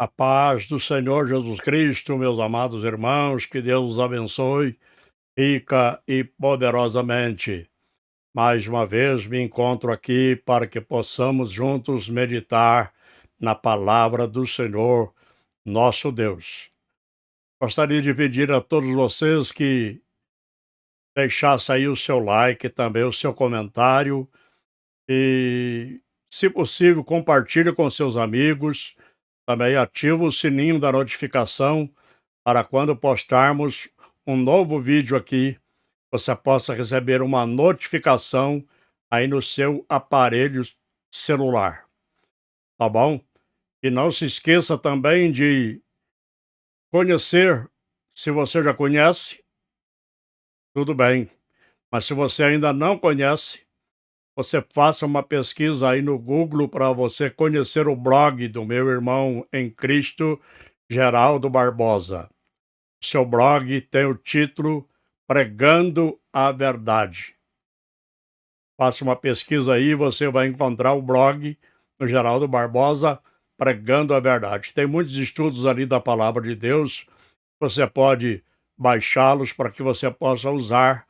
A paz do Senhor Jesus Cristo, meus amados irmãos, que Deus os abençoe rica e poderosamente. Mais uma vez me encontro aqui para que possamos juntos meditar na palavra do Senhor, nosso Deus. Gostaria de pedir a todos vocês que deixassem aí o seu like, também o seu comentário e, se possível, compartilhe com seus amigos. Também ativa o sininho da notificação para quando postarmos um novo vídeo aqui, você possa receber uma notificação aí no seu aparelho celular, tá bom? E não se esqueça também de conhecer, se você já conhece, tudo bem, mas se você ainda não conhece, você faça uma pesquisa aí no Google para você conhecer o blog do meu irmão em Cristo, Geraldo Barbosa. Seu blog tem o título Pregando a Verdade. Faça uma pesquisa aí, você vai encontrar o blog do Geraldo Barbosa, Pregando a Verdade. Tem muitos estudos ali da Palavra de Deus, você pode baixá-los para que você possa usar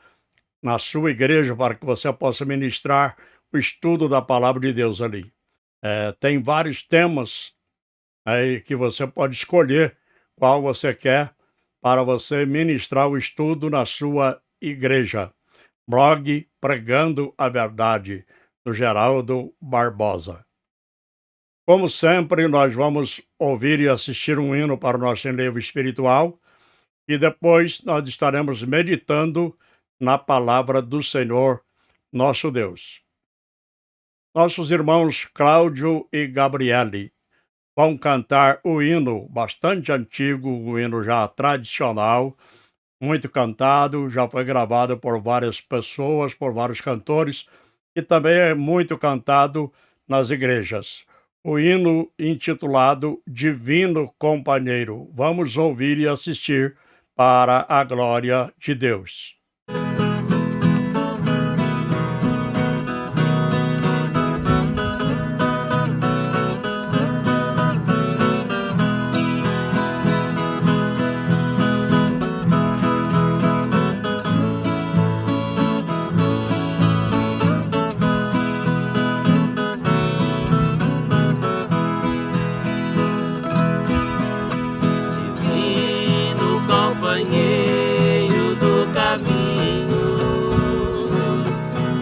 na sua igreja, para que você possa ministrar o estudo da Palavra de Deus ali. Tem vários temas aí que você pode escolher qual você quer para você ministrar o estudo na sua igreja. Blog Pregando a Verdade, do Geraldo Barbosa. Como sempre, nós vamos ouvir e assistir um hino para o nosso enlevo espiritual e depois nós estaremos meditando na palavra do Senhor, nosso Deus. Nossos irmãos Cláudio e Gabriele vão cantar o hino bastante antigo, o hino já tradicional, muito cantado, já foi gravado por várias pessoas, por vários cantores, e também é muito cantado nas igrejas. O hino intitulado Divino Companheiro. Vamos ouvir e assistir para a glória de Deus. Companheiro do caminho,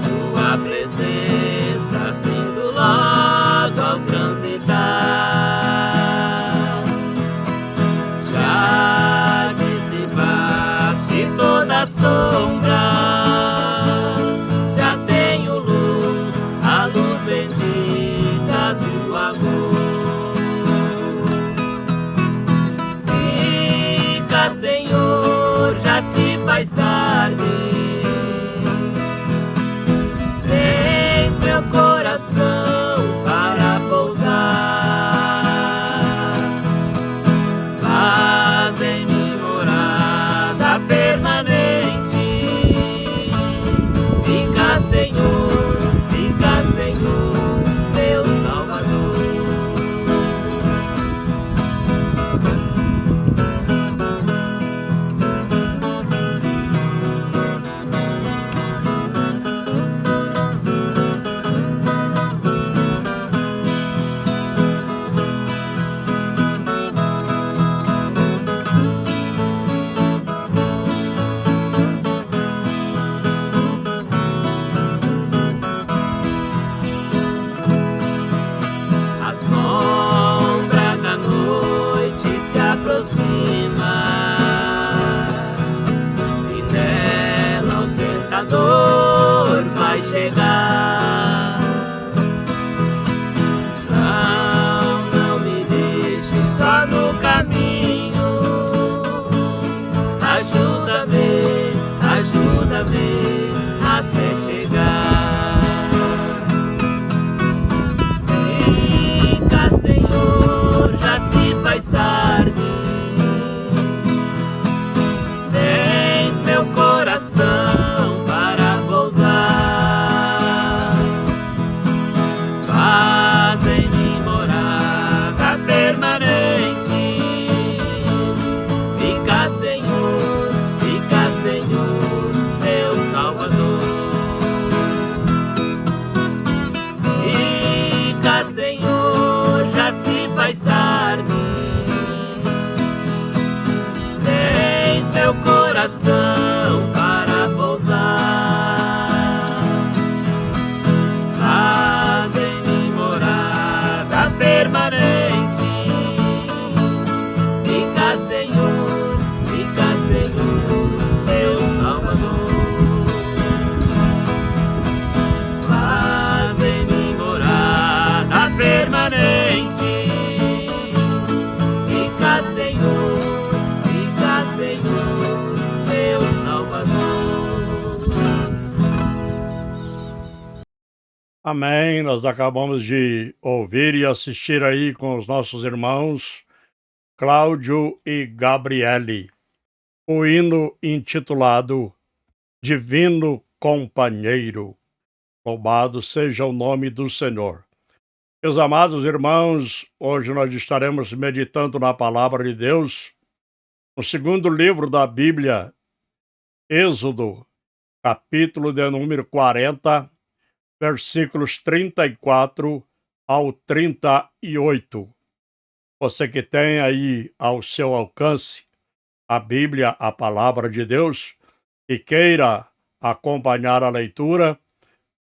sua presença sendo logo ao transitar, já dissipaste toda a sombra, já tenho luz, a luz bendita do amor. Senhor, já se faz tarde, tens meu coração para pousar, faz em mim morada permanente, fica Senhor, meu Salvador. Senhor, meu Salvador. Amém. Nós acabamos de ouvir e assistir aí com os nossos irmãos Cláudio e Gabriele, o hino intitulado Divino Companheiro. Louvado seja o nome do Senhor. Meus amados irmãos, hoje nós estaremos meditando na palavra de Deus, no segundo livro da Bíblia, Êxodo, capítulo de número 40, versículos 34 ao 38. Você que tem aí ao seu alcance a Bíblia, a palavra de Deus, e queira acompanhar a leitura,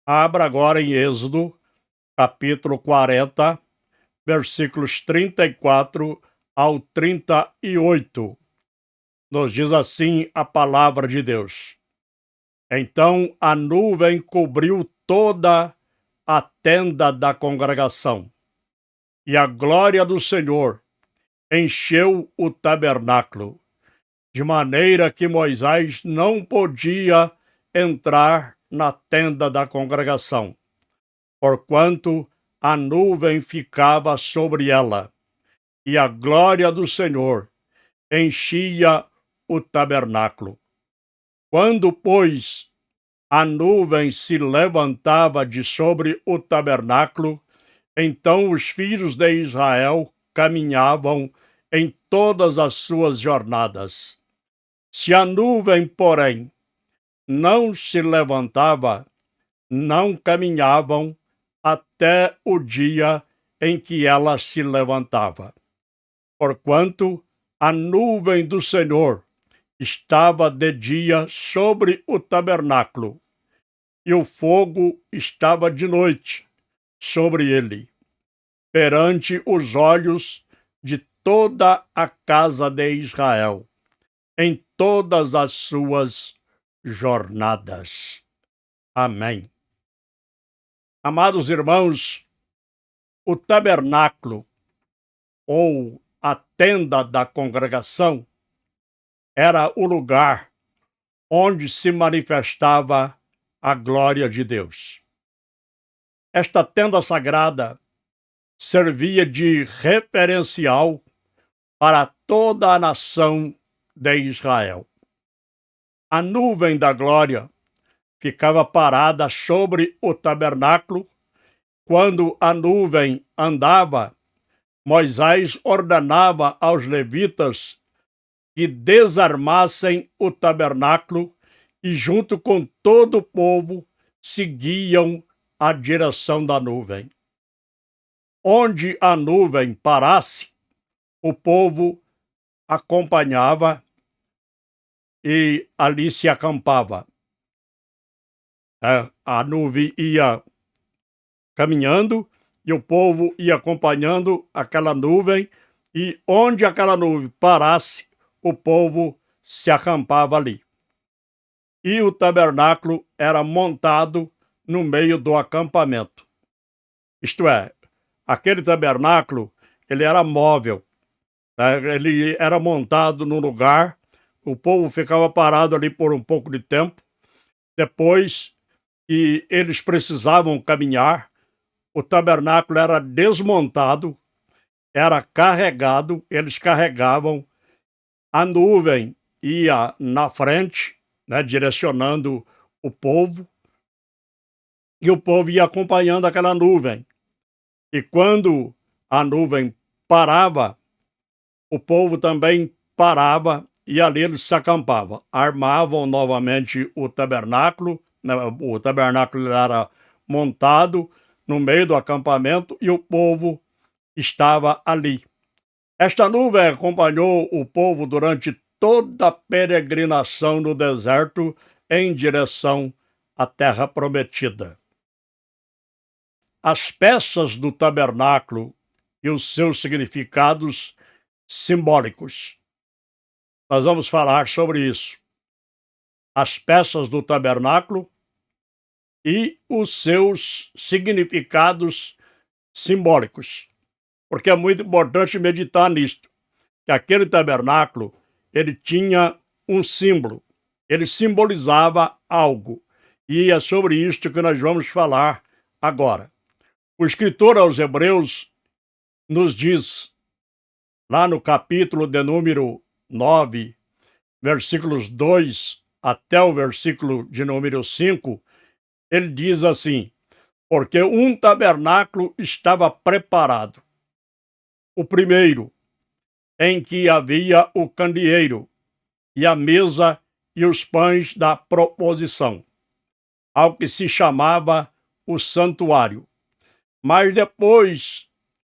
abra agora em Êxodo, capítulo 40, versículos 34 ao 38. Nos diz assim a palavra de Deus. Então a nuvem cobriu toda a tenda da congregação, e a glória do Senhor encheu o tabernáculo, de maneira que Moisés não podia entrar na tenda da congregação, porquanto a nuvem ficava sobre ela, e a glória do Senhor enchia o tabernáculo. Quando, pois, a nuvem se levantava de sobre o tabernáculo, então os filhos de Israel caminhavam em todas as suas jornadas. Se a nuvem, porém, não se levantava, não caminhavam até o dia em que ela se levantava. Porquanto a nuvem do Senhor estava de dia sobre o tabernáculo, e o fogo estava de noite sobre ele, perante os olhos de toda a casa de Israel, em todas as suas jornadas. Amém. Amados irmãos, o tabernáculo, ou a tenda da congregação, era o lugar onde se manifestava a glória de Deus. Esta tenda sagrada servia de referencial para toda a nação de Israel. A nuvem da glória ficava parada sobre o tabernáculo. Quando a nuvem andava, Moisés ordenava aos levitas que desarmassem o tabernáculo e, junto com todo o povo, seguiam a direção da nuvem. Onde a nuvem parasse, o povo acompanhava e ali se acampava. A nuvem ia caminhando e o povo ia acompanhando aquela nuvem, e onde aquela nuvem parasse, o povo se acampava ali. E o tabernáculo era montado no meio do acampamento. Isto é, aquele tabernáculo, ele era móvel, ele era montado num lugar, o povo ficava parado ali por um pouco de tempo, depois que eles precisavam caminhar, o tabernáculo era desmontado, era carregado, eles carregavam, a nuvem ia na frente, direcionando o povo, e o povo ia acompanhando aquela nuvem. E quando a nuvem parava, o povo também parava e ali eles se acampavam. Armavam novamente o tabernáculo. O tabernáculo era montado no meio do acampamento e o povo estava ali. Esta nuvem acompanhou o povo durante toda a peregrinação no deserto em direção à terra prometida. As peças do tabernáculo e os seus significados simbólicos. Nós vamos falar sobre isso. As peças do tabernáculo e os seus significados simbólicos. Porque é muito importante meditar nisto, que aquele tabernáculo, ele tinha um símbolo, ele simbolizava algo. E é sobre isto que nós vamos falar agora. O escritor aos Hebreus nos diz, lá no capítulo de número 9, versículos 2 até o versículo de número 5, ele diz assim: porque um tabernáculo estava preparado, o primeiro, em que havia o candeeiro, e a mesa e os pães da proposição, ao que se chamava o santuário. Mas depois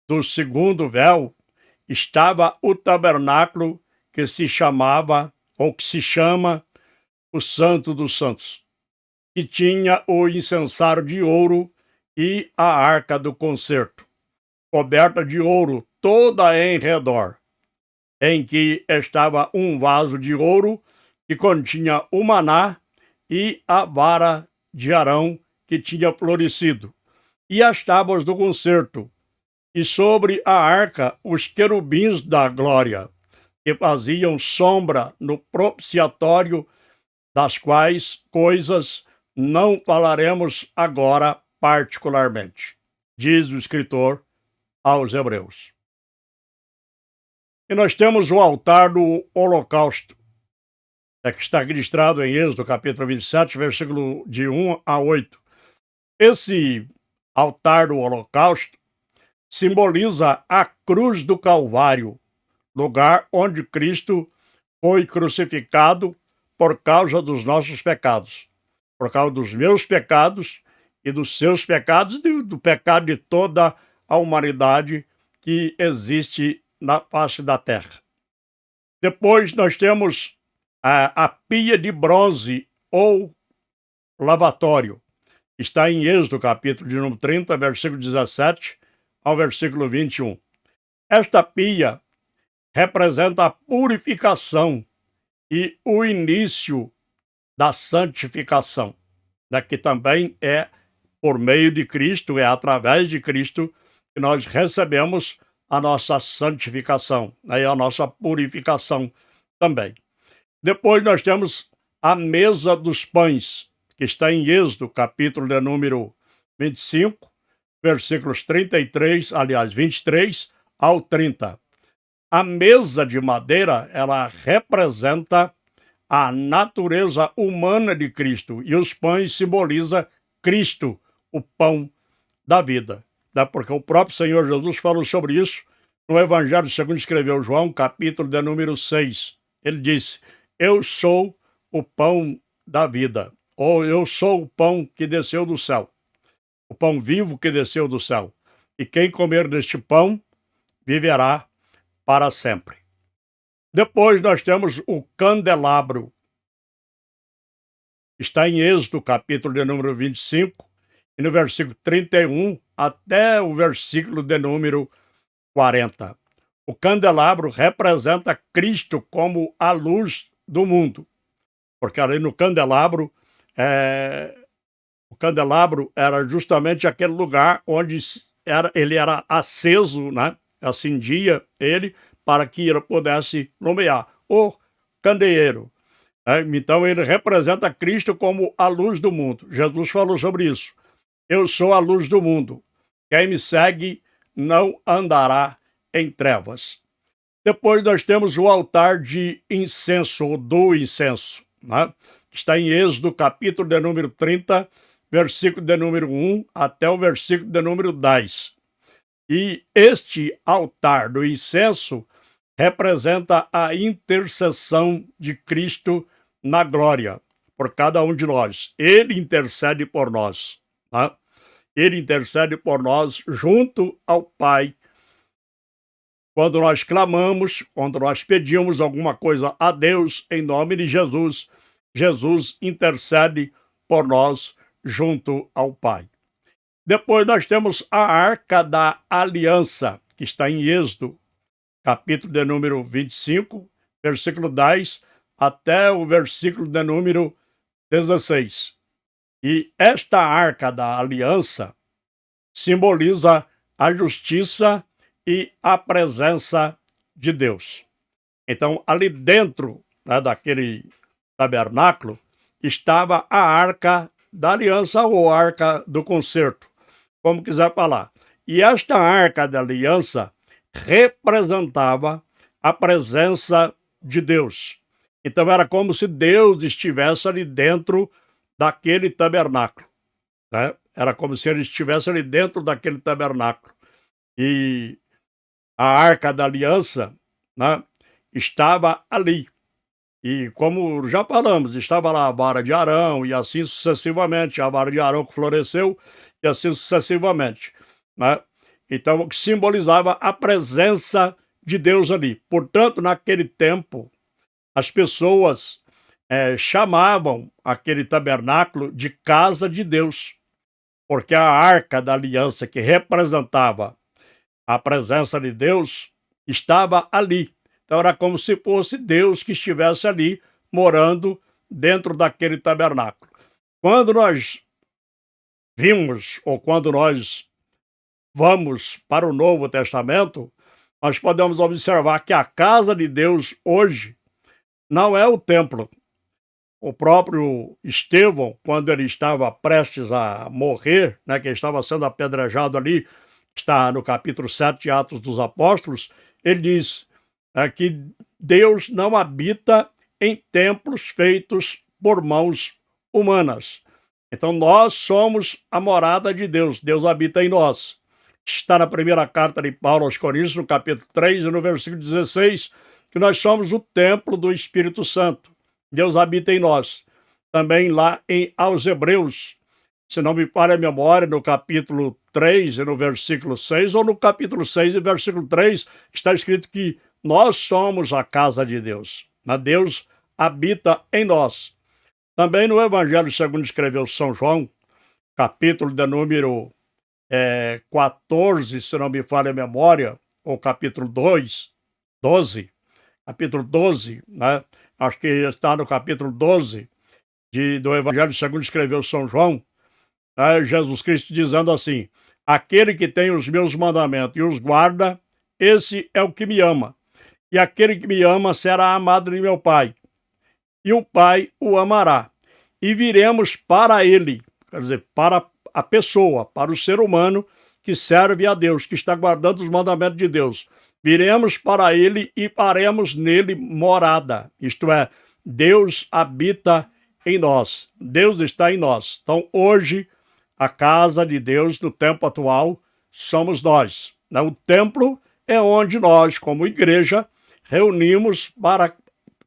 do segundo véu estava o tabernáculo que se chamava, ou que se chama, o Santo dos Santos, que tinha o incensário de ouro e a arca do concerto, coberta de ouro toda em redor, em que estava um vaso de ouro que continha o maná e a vara de Arão que tinha florescido, e as tábuas do concerto, e sobre a arca os querubins da glória, que faziam sombra no propiciatório, das quais coisas não falaremos agora particularmente, diz o escritor aos Hebreus. E nós temos o altar do holocausto, que está registrado em Êxodo, capítulo 27, versículo de 1 a 8. Esse altar do holocausto simboliza a cruz do Calvário, lugar onde Cristo foi crucificado por causa dos nossos pecados, por causa dos meus pecados e dos seus pecados e do pecado de toda a humanidade que existe na face da terra. Depois nós temos a pia de bronze ou lavatório. Está em Êxodo, capítulo de número 30, versículo 17 ao versículo 21. Esta pia representa a purificação e o início da santificação, que também é por meio de Cristo, é através de Cristo que nós recebemos a nossa santificação, e a nossa purificação também. Depois nós temos a mesa dos pães, que está em Êxodo, capítulo de número 25, versículos 23 ao 30. A mesa de madeira, ela representa a natureza humana de Cristo, e os pães simbolizam Cristo, o pão da vida. Porque o próprio Senhor Jesus falou sobre isso no Evangelho segundo escreveu João, capítulo de número 6. Ele disse: eu sou o pão da vida, ou eu sou o pão que desceu do céu, o pão vivo que desceu do céu. E quem comer deste pão viverá para sempre. Depois nós temos o candelabro. Está em Êxodo, capítulo de número 25, e no versículo 31 até o versículo de número 40. O candelabro representa Cristo como a luz do mundo, porque ali no candelabro, o candelabro era justamente aquele lugar onde ele era aceso, né? Acendia ele para que ele pudesse nomear o candeeiro. Então ele representa Cristo como a luz do mundo. Jesus falou sobre isso. Eu sou a luz do mundo. Quem me segue não andará em trevas. Depois nós temos o altar de incenso, ou do incenso, né? Está em Êxodo, capítulo de número 30, versículo de número 1 até o versículo de número 10. E este altar do incenso representa a intercessão de Cristo na glória, por cada um de nós. Ele intercede por nós, né? Ele intercede por nós junto ao Pai. Quando nós clamamos, quando nós pedimos alguma coisa a Deus em nome de Jesus, Jesus intercede por nós junto ao Pai. Depois nós temos a Arca da Aliança, que está em Êxodo, capítulo de número 25, versículo 10 até o versículo de número 16. E esta Arca da Aliança simboliza a justiça e a presença de Deus. Então, ali dentro, né, daquele tabernáculo, estava a Arca da Aliança ou Arca do Concerto, como quiser falar. E esta Arca da Aliança representava a presença de Deus. Então era como se Deus estivesse ali dentro daquele tabernáculo, né? Era como se ele estivesse ali dentro daquele tabernáculo. E a Arca da Aliança, né, estava ali. E como já falamos, estava lá a vara de Arão e assim sucessivamente, a vara de Arão que floresceu e assim sucessivamente, né? Então, o que simbolizava a presença de Deus ali. Portanto, naquele tempo, as pessoas chamavam aquele tabernáculo de casa de Deus, porque a arca da aliança que representava a presença de Deus estava ali. Então era como se fosse Deus que estivesse ali morando dentro daquele tabernáculo. Quando nós vimos, ou quando nós vamos para o Novo Testamento, nós podemos observar que a casa de Deus hoje não é o templo. O próprio Estevão, quando ele estava prestes a morrer, né, que estava sendo apedrejado ali, está no capítulo 7 de Atos dos Apóstolos, ele diz que Deus não habita em templos feitos por mãos humanas. Então nós somos a morada de Deus, Deus habita em nós. Está na primeira carta de Paulo aos Coríntios, no capítulo 3 e no versículo 16, que nós somos o templo do Espírito Santo. Deus habita em nós. Também lá aos Hebreus, se não me falha a memória, no capítulo 3 e no versículo 6, ou no capítulo 6 e versículo 3, está escrito que nós somos a casa de Deus. Mas Deus habita em nós. Também no Evangelho segundo escreveu São João, capítulo de número 14, se não me falha a memória, ou capítulo 12, capítulo 12, né? Acho que está no capítulo 12 do Evangelho segundo escreveu São João, Jesus Cristo dizendo assim: aquele que tem os meus mandamentos e os guarda, esse é o que me ama. E aquele que me ama será amado de meu Pai, e o Pai o amará. E viremos para ele, quer dizer, para a pessoa, para o ser humano que serve a Deus, que está guardando os mandamentos de Deus. Viremos para ele e faremos nele morada. Isto é, Deus habita em nós. Deus está em nós. Então, hoje, a casa de Deus, no tempo atual, somos nós. O templo é onde nós, como igreja, reunimos para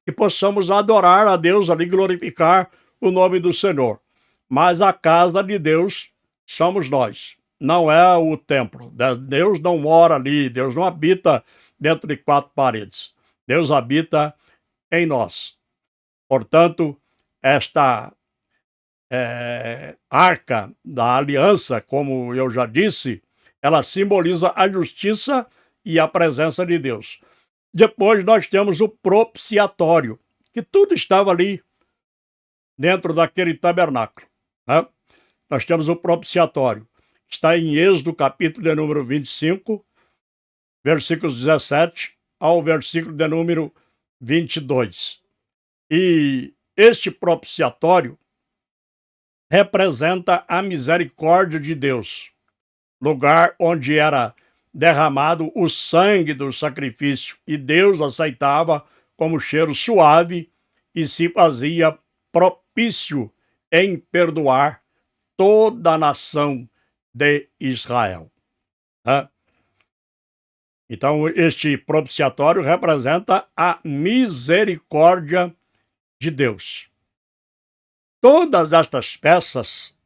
que possamos adorar a Deus ali, glorificar o nome do Senhor. Mas a casa de Deus somos nós, não é o templo. Deus não mora ali, Deus não habita dentro de quatro paredes. Deus habita em nós. Portanto, esta arca da aliança, como eu já disse, ela simboliza a justiça e a presença de Deus. Depois nós temos o propiciatório, que tudo estava ali dentro daquele tabernáculo, né? Nós temos o propiciatório. Está em Êxodo, capítulo de número 25, versículos 17 ao versículo de número 22. E este propiciatório representa a misericórdia de Deus, lugar onde era derramado o sangue do sacrifício, e Deus aceitava como cheiro suave e se fazia propício em perdoar toda a nação de Israel. Então, este propiciatório representa a misericórdia de Deus. Todas estas peças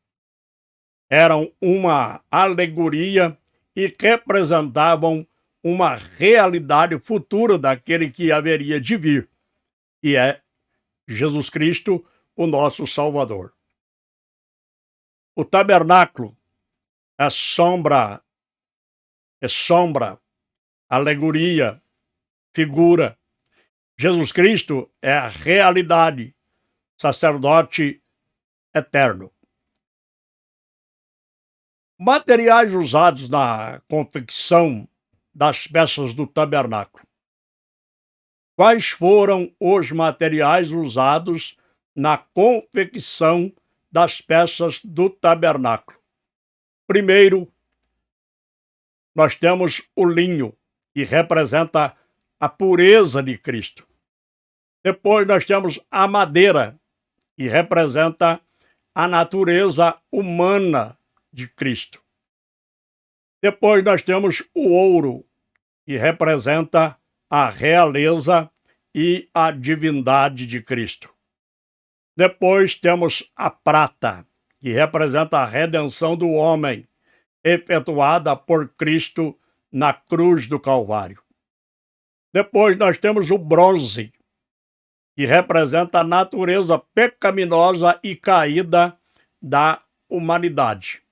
eram uma alegoria e representavam uma realidade futura daquele que haveria de vir, e é Jesus Cristo, o nosso Salvador. O tabernáculo é sombra, alegoria, figura. Jesus Cristo é a realidade, sacerdote eterno. Materiais usados na confecção das peças do tabernáculo. Quais foram os materiais usados na confecção das peças do tabernáculo? Primeiro, nós temos o linho, que representa a pureza de Cristo. Depois nós temos a madeira, que representa a natureza humana de Cristo. Depois nós temos o ouro, que representa a realeza e a divindade de Cristo. Depois temos a prata, que representa a redenção do homem, efetuada por Cristo na cruz do Calvário. Depois nós temos o bronze, que representa a natureza pecaminosa e caída da humanidade.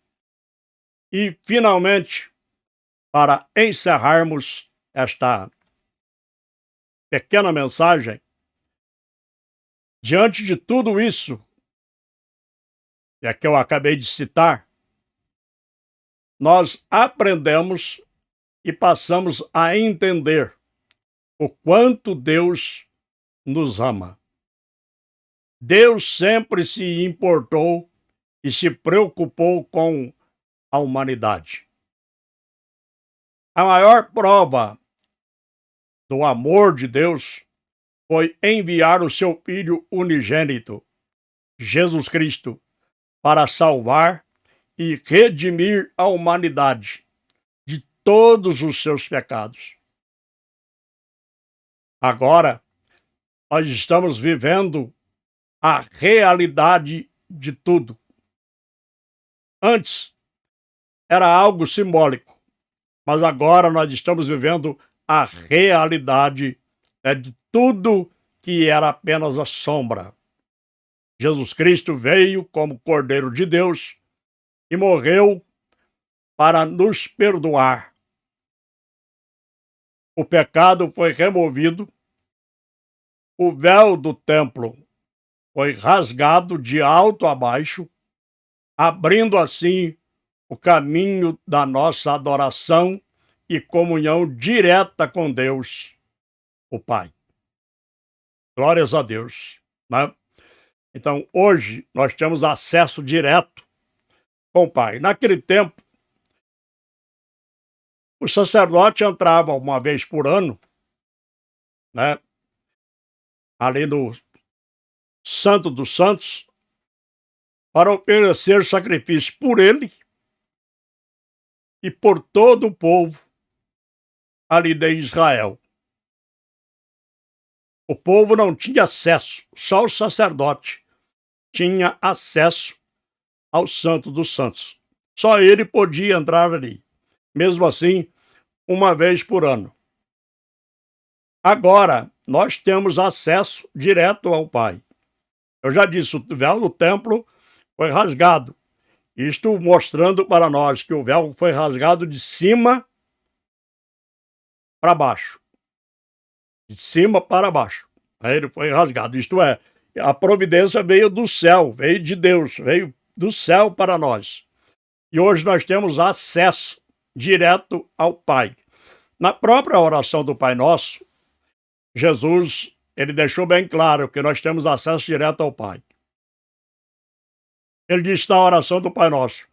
E, finalmente, para encerrarmos esta pequena mensagem, diante de tudo isso, que eu acabei de citar, nós aprendemos e passamos a entender o quanto Deus nos ama. Deus sempre se importou e se preocupou com a humanidade. A maior prova do amor de Deus foi enviar o seu Filho unigênito, Jesus Cristo, para salvar e redimir a humanidade de todos os seus pecados. Agora, nós estamos vivendo a realidade de tudo. Antes, era algo simbólico, mas agora nós estamos vivendo a realidade de tudo que era apenas a sombra. Jesus Cristo veio como Cordeiro de Deus e morreu para nos perdoar. O pecado foi removido, o véu do templo foi rasgado de alto a baixo, abrindo assim o caminho da nossa adoração e comunhão direta com Deus, o Pai. Glórias a Deus, né? Então, hoje, nós temos acesso direto com o Pai. Naquele tempo, o sacerdote entrava uma vez por ano, né, ali no Santo dos Santos, para oferecer sacrifício por ele e por todo o povo ali de Israel. O povo não tinha acesso, só o sacerdote tinha acesso ao Santo dos Santos. Só ele podia entrar ali, mesmo assim, uma vez por ano. Agora, nós temos acesso direto ao Pai. Eu já disse, o véu do templo foi rasgado. Isto mostrando para nós que o véu foi rasgado de cima para baixo. De cima para baixo. Aí ele foi rasgado. Isto é, a providência veio do céu, veio de Deus, veio do céu para nós. E hoje nós temos acesso direto ao Pai. Na própria oração do Pai Nosso, Jesus, ele deixou bem claro que nós temos acesso direto ao Pai. Ele disse na oração do Pai Nosso,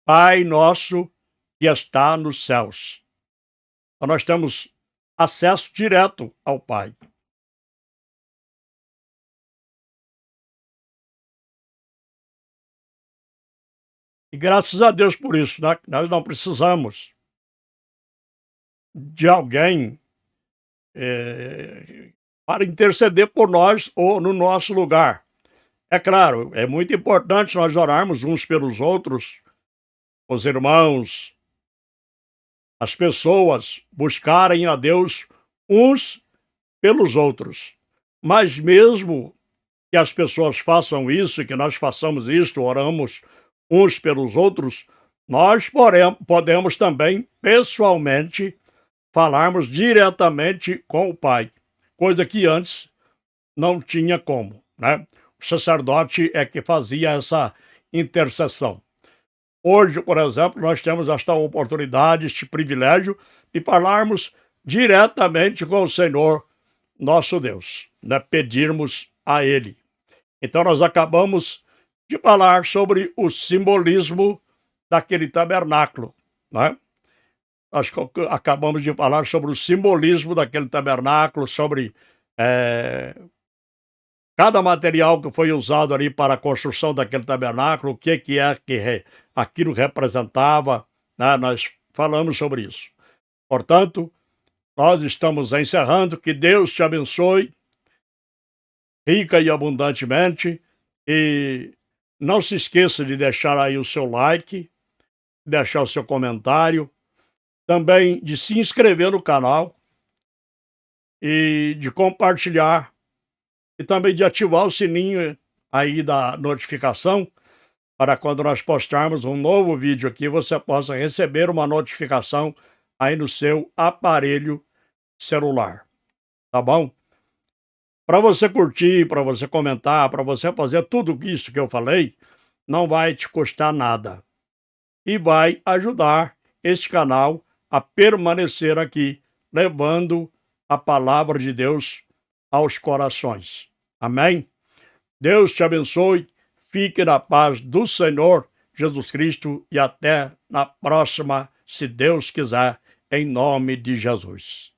Pai Nosso que está nos céus. Então nós temos acesso direto ao Pai. E graças a Deus por isso, né? Nós não precisamos de alguém para interceder por nós ou no nosso lugar. É claro, é muito importante nós orarmos uns pelos outros, os irmãos, as pessoas buscarem a Deus uns pelos outros. Mas mesmo que as pessoas façam isso, que nós façamos isto, oramos uns pelos outros, nós podemos também, pessoalmente, falarmos diretamente com o Pai, coisa que antes não tinha como, né? O sacerdote é que fazia essa intercessão. Hoje, por exemplo, nós temos esta oportunidade, este privilégio de falarmos diretamente com o Senhor nosso Deus, né? Pedirmos a Ele. Então nós acabamos de falar sobre o simbolismo daquele tabernáculo, né? Nós acabamos de falar sobre o simbolismo daquele tabernáculo, sobre cada material que foi usado ali para a construção daquele tabernáculo, o que é que aquilo representava, né? Nós falamos sobre isso. Portanto, nós estamos encerrando. Que Deus te abençoe rica e abundantemente, e não se esqueça de deixar aí o seu like, deixar o seu comentário, também de se inscrever no canal e de compartilhar e também de ativar o sininho aí da notificação para quando nós postarmos um novo vídeo aqui, você possa receber uma notificação aí no seu aparelho celular, tá bom? Para você curtir, para você comentar, para você fazer tudo isso que eu falei, não vai te custar nada. E vai ajudar este canal a permanecer aqui, levando a palavra de Deus aos corações. Amém? Deus te abençoe, fique na paz do Senhor Jesus Cristo e até na próxima, se Deus quiser, em nome de Jesus.